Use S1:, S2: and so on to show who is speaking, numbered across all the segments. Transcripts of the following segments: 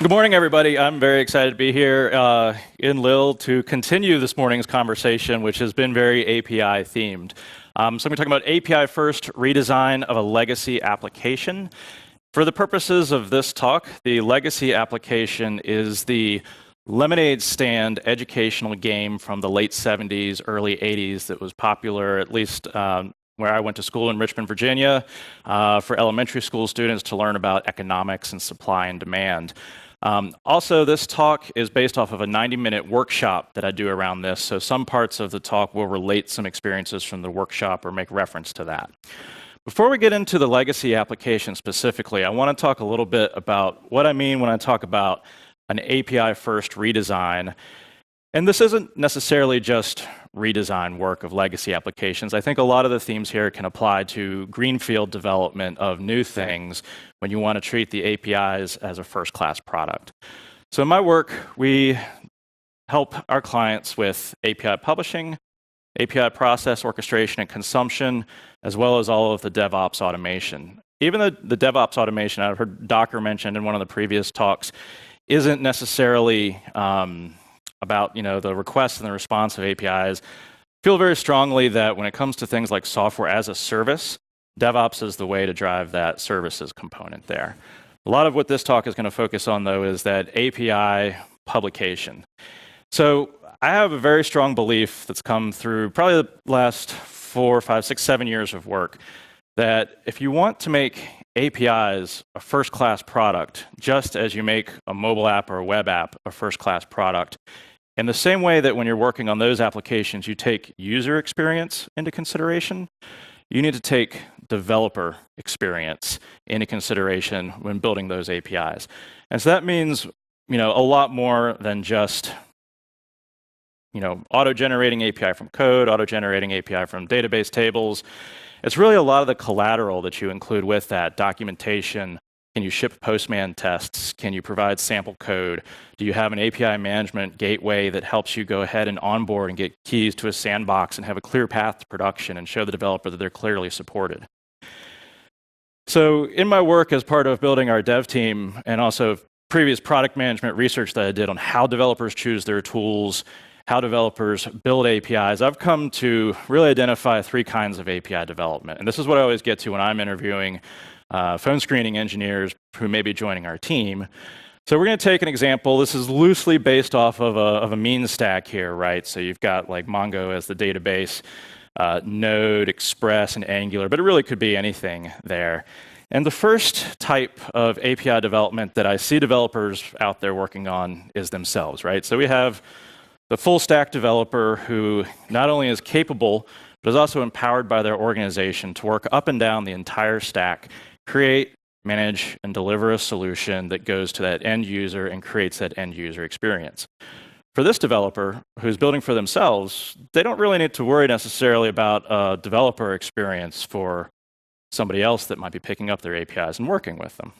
S1: Good morning, everybody. I'm very excited to be here in Lille to continue this morning's conversation, which has been very API themed. So I'm going to be talking about API first redesign of a legacy application. For the purposes of this talk, the legacy application is the lemonade stand educational game from the late 70s, early 80s that was popular, at least where I went to school in Richmond, Virginia, for elementary school students to learn about economics and supply and demand. Also, this talk is based off of a 90-minute workshop that I do around this, so some parts of the talk will relate some experiences from the workshop or make reference to that. Before we get into the legacy application specifically, I want to talk a little bit about what I mean when I talk about an API-first redesign. And this isn't necessarily just redesign work of legacy applications. I think a lot of the themes here can apply to greenfield development of new things when you want to treat the APIs as a first-class product. So in my work, we help our clients with API publishing, API process orchestration and consumption, as well as all of the DevOps automation. Even the DevOps automation, I've heard Docker mentioned in one of the previous talks, isn't necessarily about the request and the response of APIs. I feel very strongly that when it comes to things like software as a service, DevOps is the way to drive that services component there. A lot of what this talk is going to focus on, though, is that API publication. So I have a very strong belief that's come through probably the last 4, 5, 6, 7 years of work that if you want to make APIs a first-class product, just as you make a mobile app or a web app a first-class product, in the same way that when you're working on those applications, you take user experience into consideration, you need to take developer experience into consideration when building those APIs. And so that means a lot more than just auto-generating API from code, auto-generating API from database tables. It's really a lot of the collateral that you include with that, documentation. Can you ship Postman tests? Can you provide sample code? Do you have an API management gateway that helps you go ahead and onboard and get keys to a sandbox and have a clear path to production and show the developer that they're clearly supported? So in my work as part of building our dev team and also previous product management research that I did on how developers choose their tools, how developers build APIs, I've come to really identify 3 kinds of API development. And this is what I always get to when I'm interviewing phone screening engineers who may be joining our team. So we're going to take an example. This is loosely based off of a mean stack here, right? So you've got like Mongo as the database, Node, Express, and Angular, but it really could be anything there. And the first type of API development that I see developers out there working on is themselves, right? So we have the full stack developer who not only is capable, but is also empowered by their organization to work up and down the entire stack, create, manage, and deliver a solution that goes to that end user and creates that end user experience. For this developer who's building for themselves, they don't really need to worry necessarily about a developer experience for somebody else that might be picking up their APIs and working with them.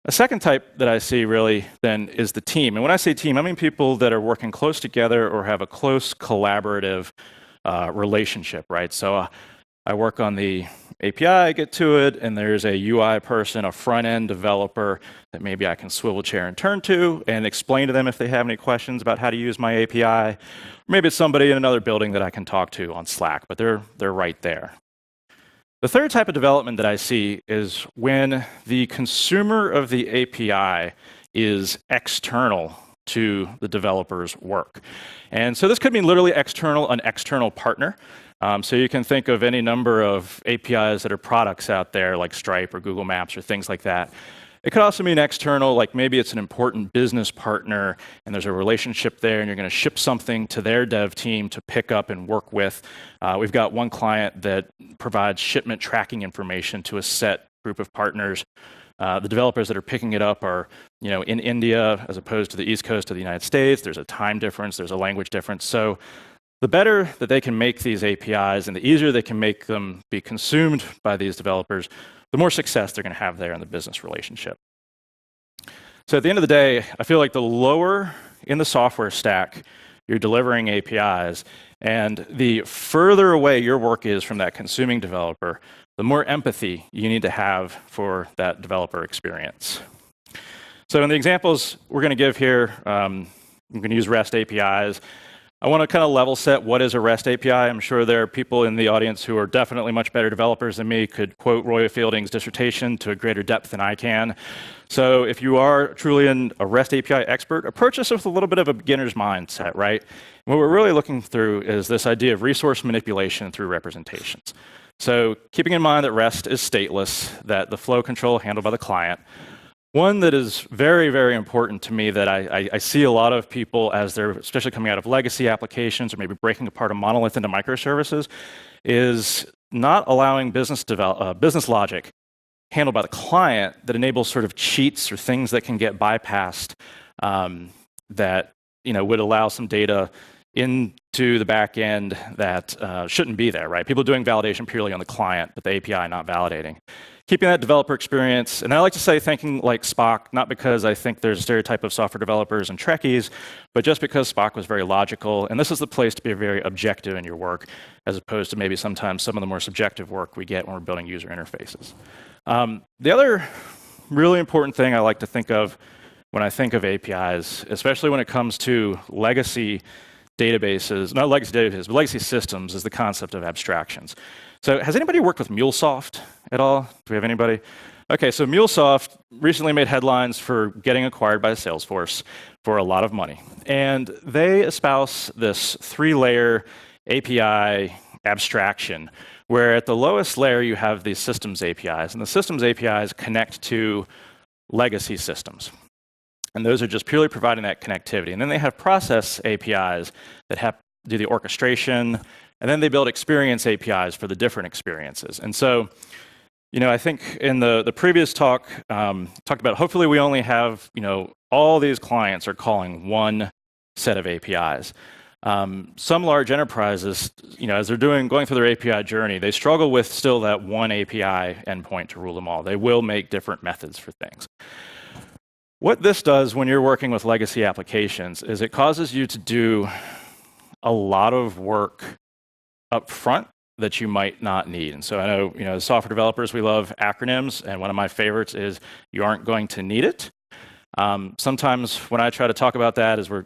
S1: A second type that I see really then is the team. And when I say team, I mean people that are working close together or have a close collaborative relationship, right? So I work on the API, I get to it, and there's a UI person, a front-end developer that maybe I can swivel chair and turn to and explain to them if they have any questions about how to use my API. Or maybe it's somebody in another building that I can talk to on Slack, but they're right there. The third type of development that I see is when the consumer of the API is external to the developer's work. And so this could mean literally an external partner. So you can think of any number of APIs that are products out there like Stripe or Google Maps or things like that. It could also mean external, like maybe it's an important business partner and there's a relationship there and you're going to ship something to their dev team to pick up and work with. We've got one client that provides shipment tracking information to a set group of partners. The developers that are picking it up are in India as opposed to the East Coast of the United States. There's a time difference, there's a language difference. So the better that they can make these APIs and the easier they can make them be consumed by these developers, the more success they're going to have there in the business relationship. So at the end of the day, I feel like the lower in the software stack you're delivering APIs, and the further away your work is from that consuming developer, the more empathy you need to have for that developer experience. So in the examples we're going to give here, I'm going to use REST APIs. I want to kind of level set what is a REST API. I'm sure there are people in the audience who are definitely much better developers than me, could quote Roy Fielding's dissertation to a greater depth than I can. So if you are truly a REST API expert, approach this with a little bit of a beginner's mindset, right? And what we're really looking through is this idea of resource manipulation through representations. So keeping in mind that REST is stateless, that the flow control handled by the client. One that is very, very important to me that I see a lot of people as they're especially coming out of legacy applications or maybe breaking apart a monolith into microservices is not allowing business logic handled by the client that enables sort of cheats or things that can get bypassed that would allow some data into the back end that shouldn't be there, right? People doing validation purely on the client, but the API not validating. Keeping that developer experience, and I like to say thinking like Spock, not because I think there's a stereotype of software developers and Trekkies, but just because Spock was very logical, and this is the place to be very objective in your work, as opposed to maybe sometimes some of the more subjective work we get when we're building user interfaces. The other really important thing I like to think of when I think of APIs, especially when it comes to legacy databases, not legacy databases, but legacy systems, is the concept of abstractions. So has anybody worked with MuleSoft at all? Do we have anybody? Okay, so MuleSoft recently made headlines for getting acquired by Salesforce for a lot of money. And they espouse this 3-layer API abstraction, where at the lowest layer you have these systems APIs, and the systems APIs connect to legacy systems. And those are just purely providing that connectivity. And then they have process APIs that do the orchestration, and then they build experience APIs for the different experiences. And so, I think in the previous talk, talked about hopefully we only have, all these clients are calling one set of APIs. Some large enterprises, as they're going through their API journey, they struggle with still that one API endpoint to rule them all. They will make different methods for things. What this does when you're working with legacy applications is it causes you to do a lot of work up front that you might not need. And so I know, as software developers, we love acronyms, and one of my favorites is you aren't going to need it. Sometimes when I try to talk about that as we're,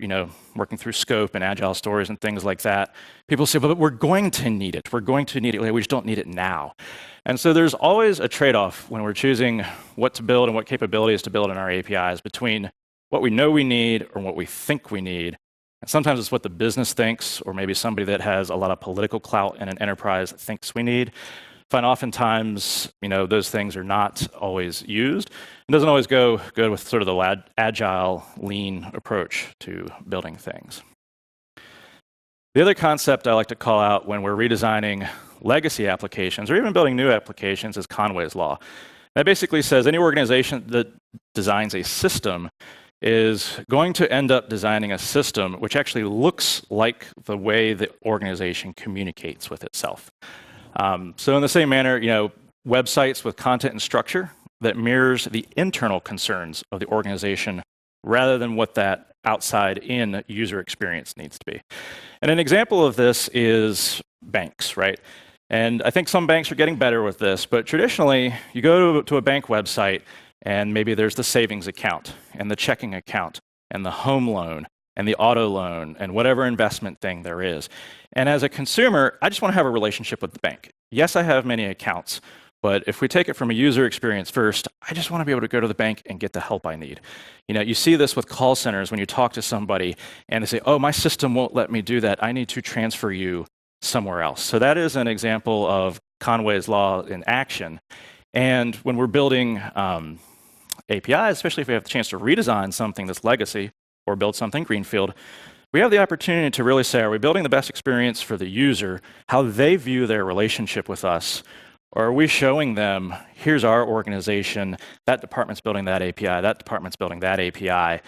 S1: working through scope and agile stories and things like that, people say, but we're going to need it. We're going to need it. We just don't need it now. And so there's always a trade-off when we're choosing what to build and what capabilities to build in our APIs between what we know we need or what we think we need. And sometimes it's what the business thinks, or maybe somebody that has a lot of political clout in an enterprise thinks we need. I find oftentimes, those things are not always used. It doesn't always go good with sort of the agile, lean approach to building things. The other concept I like to call out when we're redesigning legacy applications, or even building new applications, is Conway's Law. That basically says any organization that designs a system is going to end up designing a system which actually looks like the way the organization communicates with itself. So in the same manner, websites with content and structure that mirrors the internal concerns of the organization rather than what that outside-in user experience needs to be. And an example of this is banks, right? And I think some banks are getting better with this, but traditionally, you go to a bank website, and maybe there's the savings account, and the checking account, and the home loan, and the auto loan, and whatever investment thing there is. And as a consumer, I just want to have a relationship with the bank. Yes, I have many accounts, but if we take it from a user experience first, I just want to be able to go to the bank and get the help I need. You see this with call centers when you talk to somebody, and they say, oh, my system won't let me do that. I need to transfer you somewhere else. So that is an example of Conway's Law in action. And when we're building APIs, especially if we have the chance to redesign something that's legacy or build something greenfield, we have the opportunity to really say, are we building the best experience for the user, how they view their relationship with us, or are we showing them, here's our organization, that department's building that API, that department's building that API,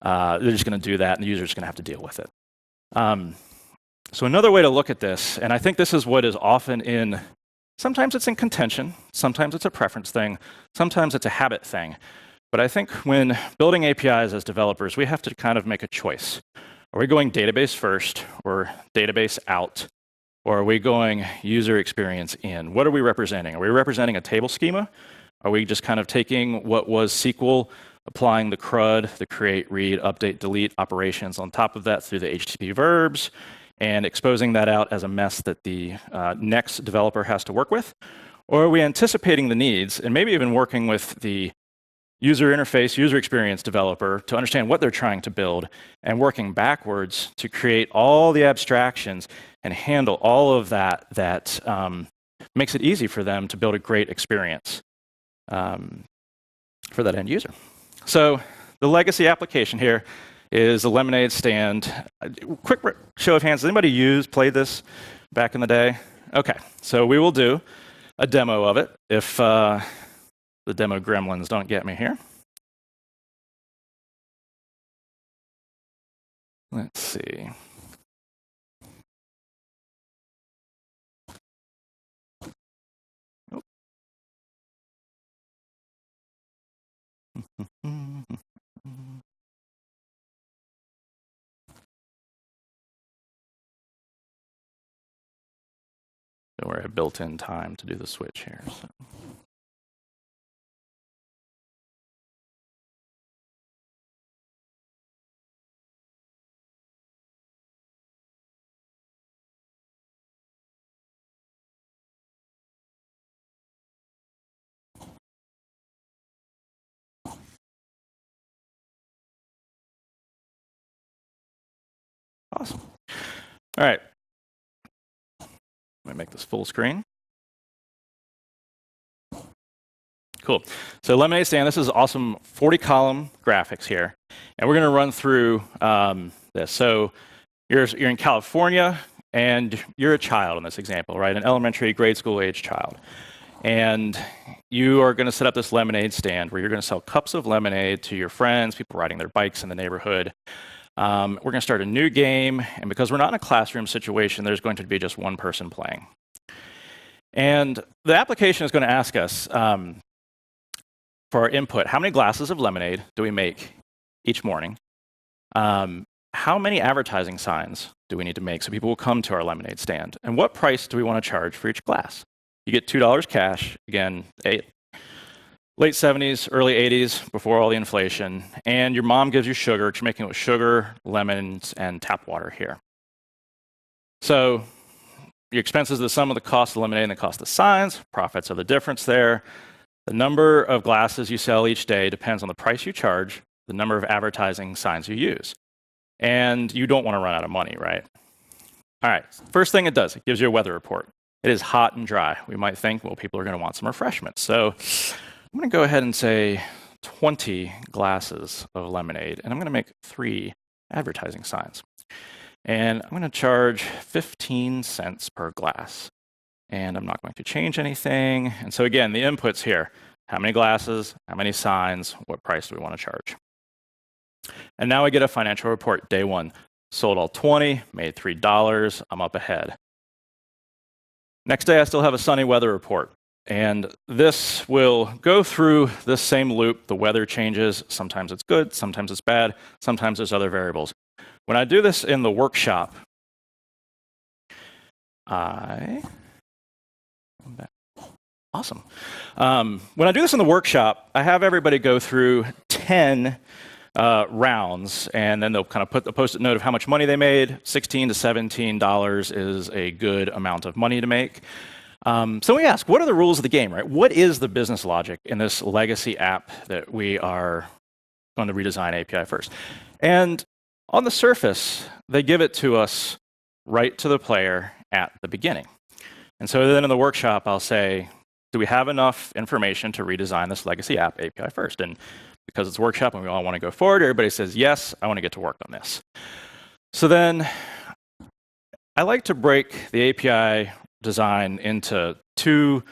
S1: they're just going to do that, and the user's going to have to deal with it. So another way to look at this, and I think this is what is often sometimes it's in contention, sometimes it's a preference thing, sometimes it's a habit thing. But I think when building APIs as developers, we have to kind of make a choice. Are we going database first or database out? Or are we going user experience in? What are we representing? Are we representing a table schema? Are we just kind of taking what was SQL applying the CRUD, the create, read, update, delete operations on top of that through the HTTP verbs, and exposing that out as a mess that the next developer has to work with? Or are we anticipating the needs and maybe even working with the user interface, user experience developer to understand what they're trying to build and working backwards to create all the abstractions and handle all of that that makes it easy for them to build a great experience for that end user? So the legacy application here is a lemonade stand. Quick show of hands, has anybody played this back in the day? Okay, so we will do a demo of it if the demo gremlins don't get me here. Let's see. Don't worry, I built in time to do the switch here. So. Awesome. All right. Let me make this full screen. Cool. So lemonade stand, this is awesome 40-column graphics here. And we're going to run through this. So you're in California, and you're a child in this example, right? An elementary, grade school age child. And you are going to set up this lemonade stand where you're going to sell cups of lemonade to your friends, people riding their bikes in the neighborhood. We're going to start a new game, and because we're not in a classroom situation, there's going to be just one person playing. And the application is going to ask us, for our input, how many glasses of lemonade do we make each morning? How many advertising signs do we need to make so people will come to our lemonade stand? And what price do we want to charge for each glass? You get $2 cash, again, late 70s, early 80s, before all the inflation, and your mom gives you sugar. You're making it with sugar, lemons, and tap water here. So your expenses are the sum of the cost of lemonade and the cost of signs. Profits are the difference there. The number of glasses you sell each day depends on the price you charge, the number of advertising signs you use. And you don't want to run out of money, right? All right, first thing it does, it gives you a weather report. It is hot and dry. We might think, well, people are going to want some refreshments. So I'm going to go ahead and say 20 glasses of lemonade, and I'm going to make 3 advertising signs. And I'm going to charge 15 cents per glass. And I'm not going to change anything. And so again, the inputs here, how many glasses, how many signs, what price do we want to charge? And now I get a financial report, day 1. Sold all 20, made $3, I'm up ahead. Next day, I still have a sunny weather report. And this will go through this same loop. The weather changes. Sometimes it's good, sometimes it's bad, sometimes there's other variables. When I do this in the workshop, Awesome. When I do this in the workshop, I have everybody go through 10 rounds, and then they'll kind of put the post-it note of how much money they made. $16 to $17 is a good amount of money to make. So we ask, what are the rules of the game, right? What is the business logic in this legacy app that we are going to redesign API first? And on the surface, they give it to us right to the player at the beginning. And so then in the workshop, I'll say, do we have enough information to redesign this legacy app API first? And because it's a workshop and we all want to go forward, everybody says, yes, I want to get to work on this. So then I like to break the API design into 2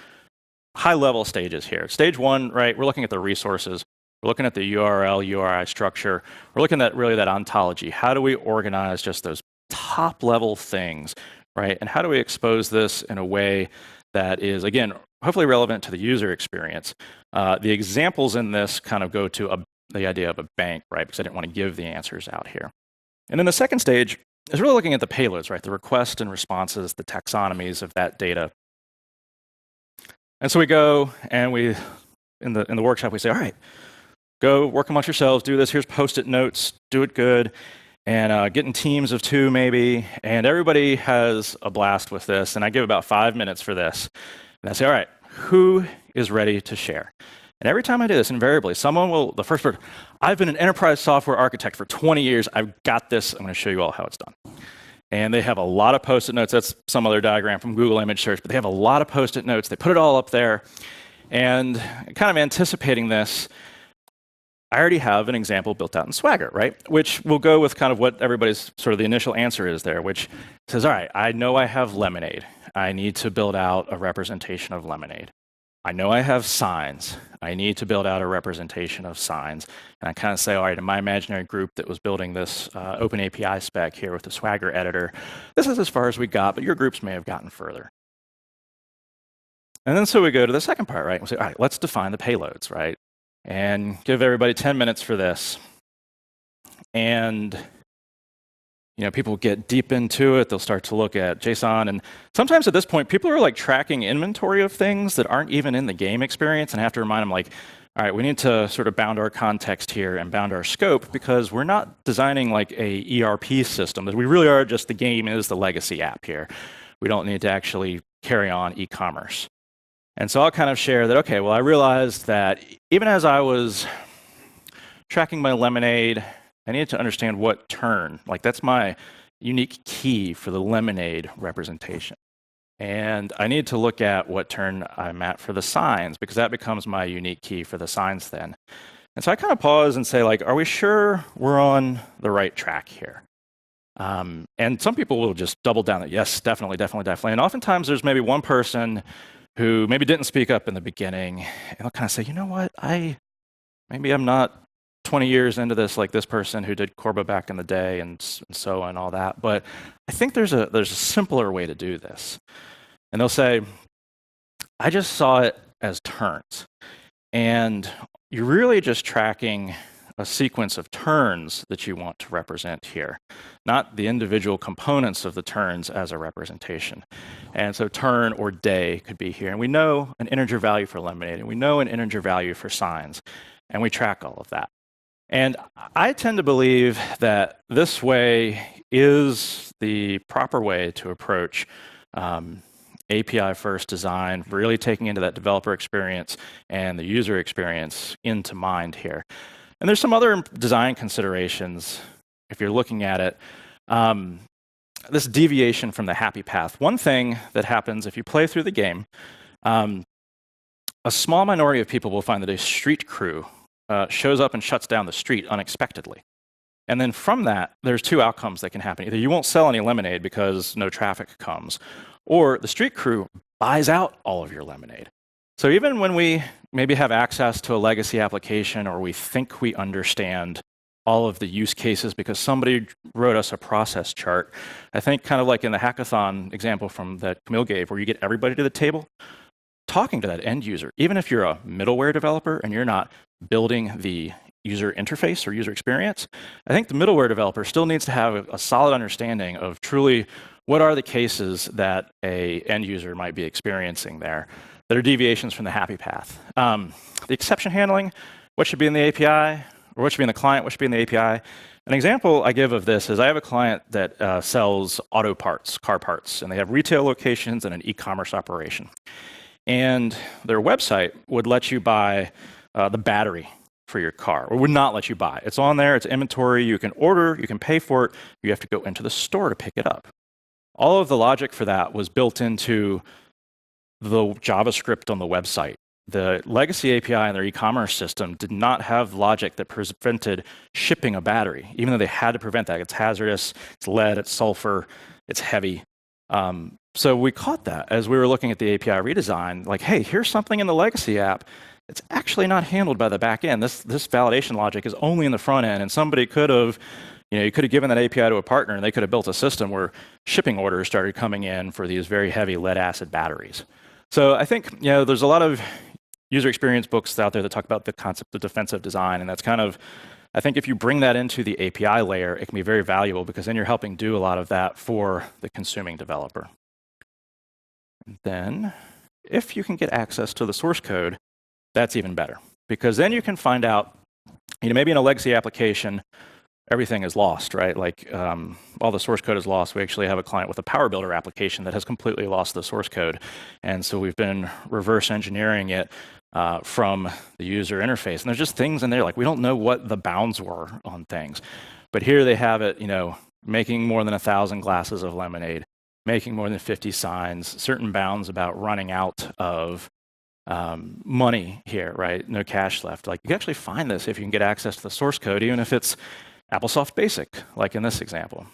S1: high-level stages here. Stage 1, right, we're looking at the resources. We're looking at the URL, URI structure. We're looking at really that ontology. How do we organize just those top-level things, right? And how do we expose this in a way that is, again, hopefully relevant to the user experience? The examples in this kind of go to the idea of a bank, right? Because I didn't want to give the answers out here. And then the second stage is really looking at the payloads, right? The requests and responses, the taxonomies of that data. And so we go and in the workshop, we say, all right, go work amongst yourselves, do this, here's Post-it notes, do it good, and get in teams of 2 maybe, and everybody has a blast with this, and I give about 5 minutes for this. And I say, all right, who is ready to share? And every time I do this, invariably, someone will, the first person, I've been an enterprise software architect for 20 years, I've got this, I'm gonna show you all how it's done. And they have a lot of Post-it notes, that's some other diagram from Google image search, but they have a lot of Post-it notes, they put it all up there, and kind of anticipating this, I already have an example built out in Swagger, right? Which will go with kind of what everybody's sort of the initial answer is there, which says, all right, I know I have Lemonade. I need to build out a representation of Lemonade. I know I have signs. I need to build out a representation of signs. And I kind of say, all right, in my imaginary group that was building this open API spec here with the Swagger editor, this is as far as we got, but your groups may have gotten further. And then so we go to the second part, right? We say, all right, let's define the payloads, right? And give everybody 10 minutes for this. And people get deep into it. They'll start to look at JSON. And sometimes at this point, people are like tracking inventory of things that aren't even in the game experience. And I have to remind them, like, all right, we need to sort of bound our context here and bound our scope because we're not designing like a ERP system. We really are just the game is the legacy app here. We don't need to actually carry on e-commerce. And so I'll kind of share that, okay, well, I realized that even as I was tracking my Lemonade, I needed to understand what turn, like that's my unique key for the Lemonade representation. And I need to look at what turn I'm at for the signs, because that becomes my unique key for the signs then. And so I kind of pause and say, like, are we sure we're on the right track here? And some people will just double down that, yes, definitely, definitely, definitely. And oftentimes there's maybe one person who maybe didn't speak up in the beginning, and they'll kind of say, you know what, maybe I'm not 20 years into this like this person who did Corba back in the day and so on and all that, but I think there's a simpler way to do this. And they'll say, I just saw it as turns. And you're really just tracking a sequence of turns that you want to represent here, not the individual components of the turns as a representation. And so turn or day could be here. And we know an integer value for Lemonade, and we know an integer value for signs, and we track all of that. And I tend to believe that this way is the proper way to approach API-first design, really taking into that developer experience and the user experience into mind here. And there's some other design considerations if you're looking at it. This deviation from the happy path. One thing that happens if you play through the game, a small minority of people will find that a street crew shows up and shuts down the street unexpectedly. And then from that, there's 2 outcomes that can happen. Either you won't sell any lemonade because no traffic comes, or the street crew buys out all of your lemonade. So even when we maybe have access to a legacy application or we think we understand all of the use cases because somebody wrote us a process chart, I think kind of like in the hackathon example from that Camille gave, where you get everybody to the table, talking to that end user, even if you're a middleware developer and you're not building the user interface or user experience, I think the middleware developer still needs to have a solid understanding of truly what are the cases that a end user might be experiencing there that are deviations from the happy path. The exception handling, what should be in the API, or what should be in the client, what should be in the API. An example I give of this is I have a client that sells auto parts, car parts, and they have retail locations and an e-commerce operation. And their website would let you buy the battery for your car, or would not let you buy. It's on there, it's inventory, you can order, you can pay for it, you have to go into the store to pick it up. All of the logic for that was built into the JavaScript on the website. The legacy API in their e-commerce system did not have logic that prevented shipping a battery, even though they had to prevent that. It's hazardous, it's lead, it's sulfur, it's heavy. So we caught that as we were looking at the API redesign, like, hey, here's something in the legacy app it's actually not handled by the back end. This validation logic is only in the front end, and somebody could have, you could have given that API to a partner, and they could have built a system where shipping orders started coming in for these very heavy lead-acid batteries. So I think, there's a lot of user experience books out there that talk about the concept of defensive design, and that's kind of, I think if you bring that into the API layer, it can be very valuable because then you're helping do a lot of that for the consuming developer. And then, if you can get access to the source code, that's even better, because then you can find out maybe in a legacy application, everything is lost, right? Like all the source code is lost. We actually have a client with a Power Builder application that has completely lost the source code. And so we've been reverse engineering it from the user interface. And there's just things in there, like we don't know what the bounds were on things. But here they have it, making more than 1,000 glasses of lemonade, making more than 50 signs, certain bounds about running out of money here, right? No cash left. Like you can actually find this if you can get access to the source code, even if it's Applesoft Basic, like in this example.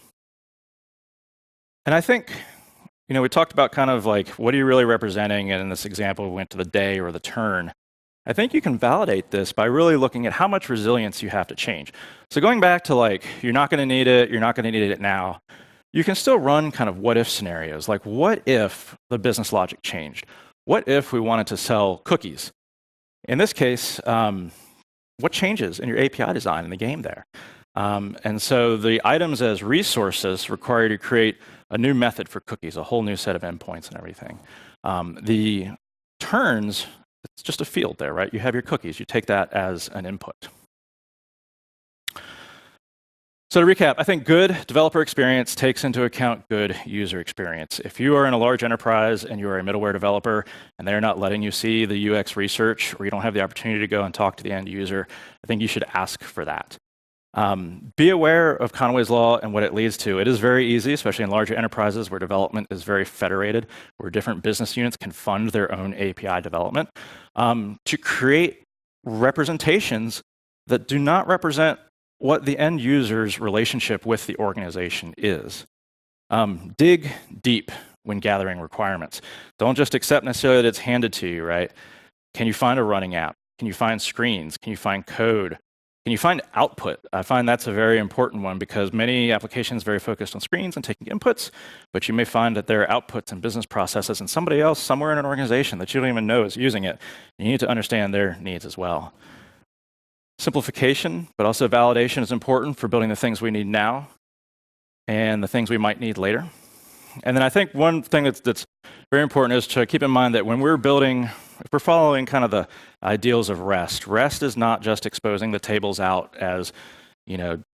S1: And I think, we talked about kind of like, what are you really representing? And in this example, we went to the day or the turn. I think you can validate this by really looking at how much resilience you have to change. So going back to like, you're not going to need it, you're not going to need it now, you can still run kind of what-if scenarios. Like, what if the business logic changed? What if we wanted to sell cookies? In this case, what changes in your API design in the game there? And so the items as resources require you to create a new method for cookies, a whole new set of endpoints and everything. The turns, it's just a field there, right? You have your cookies. You take that as an input. So to recap, I think good developer experience takes into account good user experience. If you are in a large enterprise and you are a middleware developer and they're not letting you see the UX research, or you don't have the opportunity to go and talk to the end user, I think you should ask for that. Be aware of Conway's Law and what it leads to. It is very easy, especially in larger enterprises where development is very federated, where different business units can fund their own API development, to create representations that do not represent what the end user's relationship with the organization is. Dig deep when gathering requirements. Don't just accept necessarily that it's handed to you, right? Can you find a running app? Can you find screens? Can you find code? Can you find output? I find that's a very important one because many applications are very focused on screens and taking inputs, but you may find that there are outputs and business processes and somebody else somewhere in an organization that you don't even know is using it. You need to understand their needs as well. Simplification, but also validation is important for building the things we need now and the things we might need later. And then I think one thing that's very important is to keep in mind that when we're building, if we're following kind of the ideals of REST, REST is not just exposing the tables out as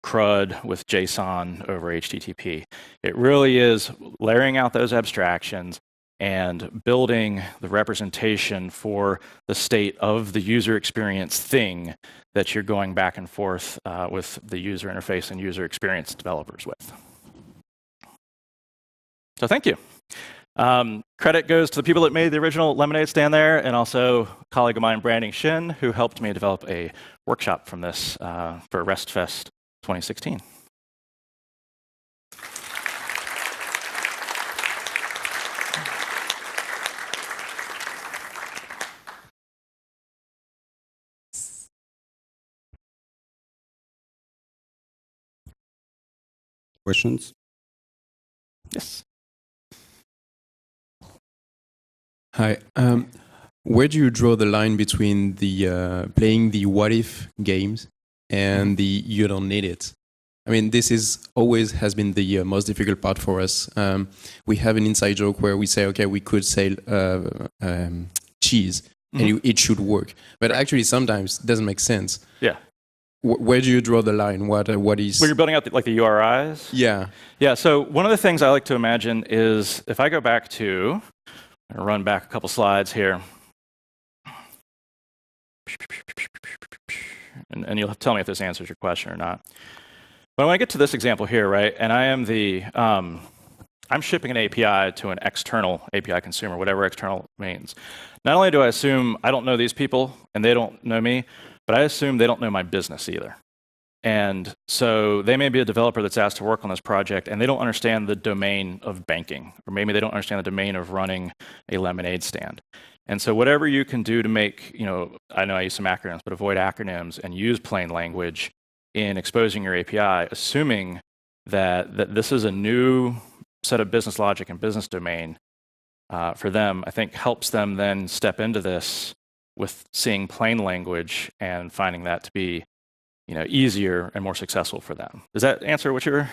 S1: CRUD with JSON over HTTP. It really is layering out those abstractions and building the representation for the state of the user experience thing that you're going back and forth with the user interface and user experience developers with. So thank you. Credit goes to the people that made the original Lemonade stand there, and also a colleague of mine, Brandon Shin, who helped me develop a workshop from this for RESTfest 2016.
S2: Questions?
S1: Yes.
S2: Hi. Where do you draw the line between the playing the what-if games and the you don't need it? I mean, this is always has been the most difficult part for us. We have an inside joke where we say, okay, we could sell cheese, and it should work. But actually, sometimes it doesn't make sense.
S1: Yeah.
S2: Where do you draw the line? What is?
S1: When you're building out the URIs?
S2: Yeah.
S1: Yeah, so one of the things I like to imagine is if I go back to, I'm gonna run back a couple slides here. And you'll tell me if this answers your question or not. But when I get to this example here, right, and I am I'm shipping an API to an external API consumer, whatever external means. Not only do I assume I don't know these people and they don't know me, but I assume they don't know my business either. And so they may be a developer that's asked to work on this project and they don't understand the domain of banking, or maybe they don't understand the domain of running a lemonade stand. And so whatever you can do to make, I know I use some acronyms, but avoid acronyms and use plain language in exposing your API, assuming that this is a new set of business logic and business domain for them, I think helps them then step into this with seeing plain language and finding that to be easier and more successful for them. Does that answer what you were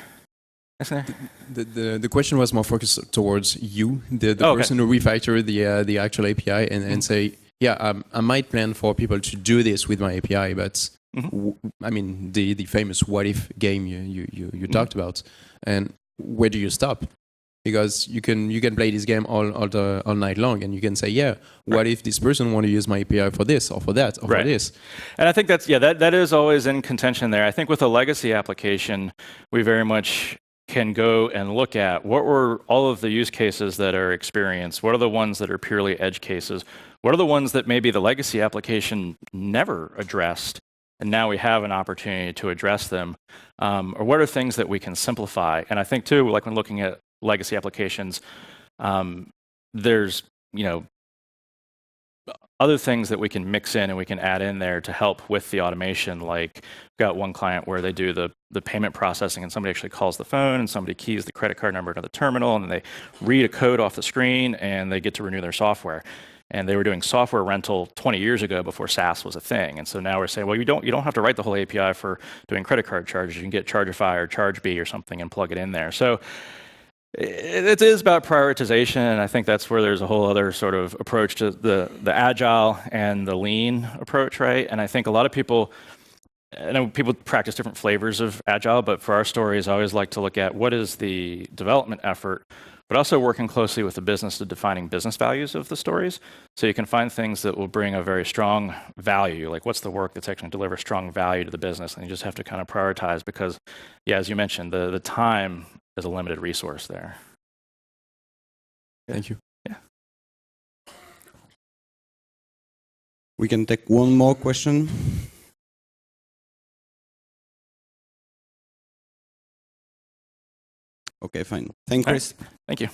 S1: asking there?
S2: The question was more focused towards you, the person who refactored the actual API and say, yeah, I might plan for people to do this with my API, but I mean, the famous what if game you talked about. And where do you stop? Because you can play this game all night long, and you can say, yeah, what if this person want to use my API for this or for that or for this?
S1: And I think that's that is always in contention there. I think with a legacy application, we very much can go and look at what were all of the use cases that are experienced. What are the ones that are purely edge cases? What are the ones that maybe the legacy application never addressed, and now we have an opportunity to address them? Or what are things that we can simplify? And I think too, like when looking at legacy applications, there's other things that we can mix in and we can add in there to help with the automation. Like we've got one client where they do the payment processing, and somebody actually calls the phone and somebody keys the credit card number to the terminal, and then they read a code off the screen and they get to renew their software. And they were doing software rental 20 years ago before SaaS was a thing. And so now we're saying, well, you don't have to write the whole API for doing credit card charges. You can get Chargeify or Chargebee or something and plug it in there. So it is about prioritization, and I think that's where there's a whole other sort of approach to the agile and the lean approach, right? And I think a lot of people, I know people practice different flavors of agile, but for our stories, I always like to look at what is the development effort, but also working closely with the business to defining business values of the stories. So you can find things that will bring a very strong value, like what's the work that's actually going to deliver strong value to the business, and you just have to kind of prioritize because, yeah, as you mentioned, the time is a limited resource there.
S2: Thank you.
S1: Yeah.
S3: We can take one more question. Okay, fine. Thank you, Chris.
S1: Thank you.